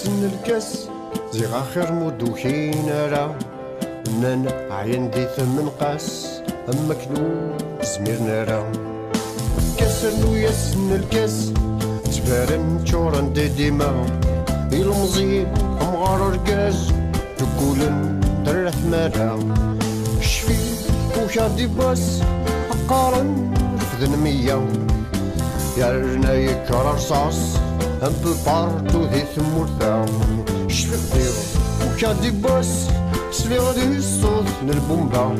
ياسن الكاس زيغ آخر مدوكين راه نان عين دي ثمن قاس أما كنو زميرنا راه كاسن وياسن الكاس تبارن تشورن دي ديما المزيد أمغار رقاز تقولن درث مرا شفي وشادي باس قارن رفدن مية يارنا يكرر رصاص un peu partout ذي ثمورثا شفي خطير وشادي باس سفير دي الصوت للبومبا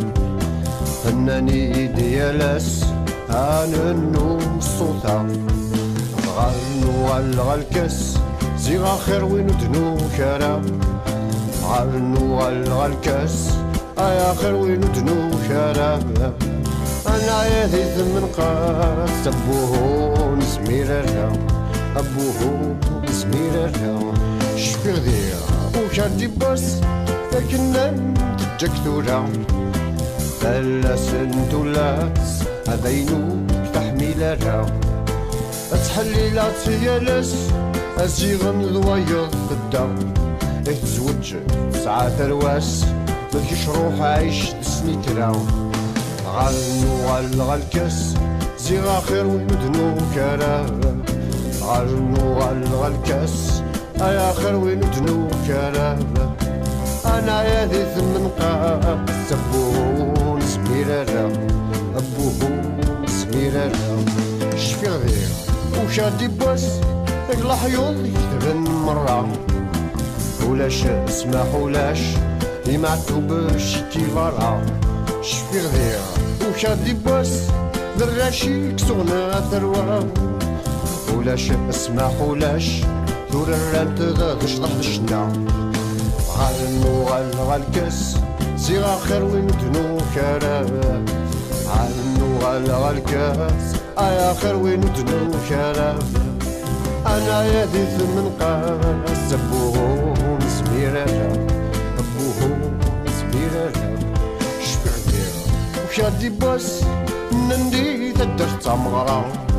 هناني ديالاس هاننو الصوتا غالنو غالغا الكاس زيغ آخر وين دنو كرا غالنو غالغا الكاس أي آخر وين دنو كرا أنا يدي ثمن قاس أبوه نسمير الرا أبوه نسمير الرا شفي غدير وشادي باس لكن تجاك ثورا ثلاث سنتولاس هذينو تحميل الرا تحليلات يالاس أزيغن ذوايض الدار يتزوج ساعة ترواس ملكيش روح عايش دسني تراو غالنو غالغا الكاس زيغ آخر وندنو كرا غالنو غالغا الكاس أي آخر وندنو كرا أنا يدي ثمن قاس أبوه نسمير الرا أبوه نسمير الرا شفي غدير وشادي باس الحيوض يكتبن مرة ولاش اسمح ولاش يمعتوبش كيفارا شفي غدير وشادي باس دراشي كسونا ثروة ولاش اسمح ولاش دور الرانت دش ضحشنا غالنو غالغا الكاس زيغ آخر وين دنو كرا غالنو غالغا الكاس أي آخر وين دنو كرا أنا يدي ثمن قاس أبوه نسمير الرا أبوه نسمير الرا شفي غدير وشادي باس نندي تدر تمغرا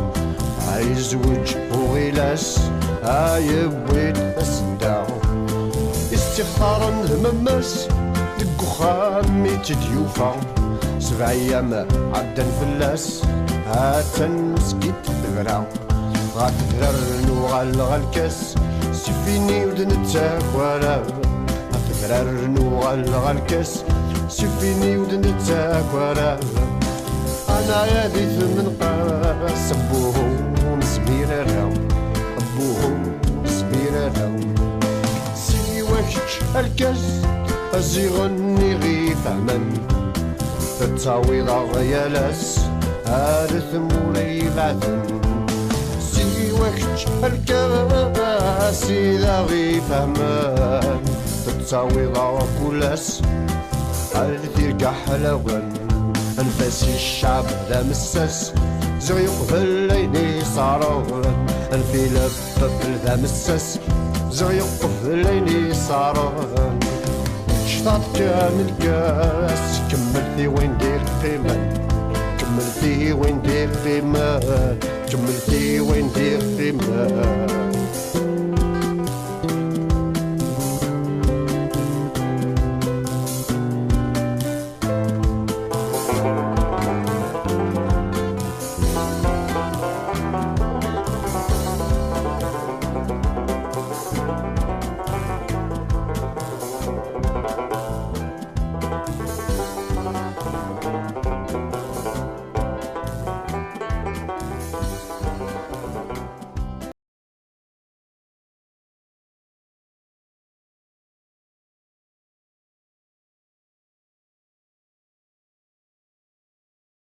عايزوج وغيلاس عايبويت أسدا استغفارا همماس دق خامي تديوفا 7 أيام عدن فلاس هاتن مسكيت البرا غاتدررنو غالغا الكاس سيفيني ودن تاكورا غاتدررنو غالغا الكاس سيفيني ودن تاكورا أنا يدي ثمن قاس أبوه نسمير الرا أبوه نسمير الرا سيواكش الكاس أزيغني غي فهمن تتاوي ضغيالاس هارث مولي بعثن سيواكش الكاس إذا غي فهمان تتاوي ضغولاس هارث يرقع حلاوان أنفاسي الشعب ذا مساس زغي يقبل ليني صارون أنفي لببل ذا مساس زغي يقبل ليني صارون شطات كامل كاس كملتي وين دير قيمة كملتي وين دير قيمة كملتي وين دير قيمة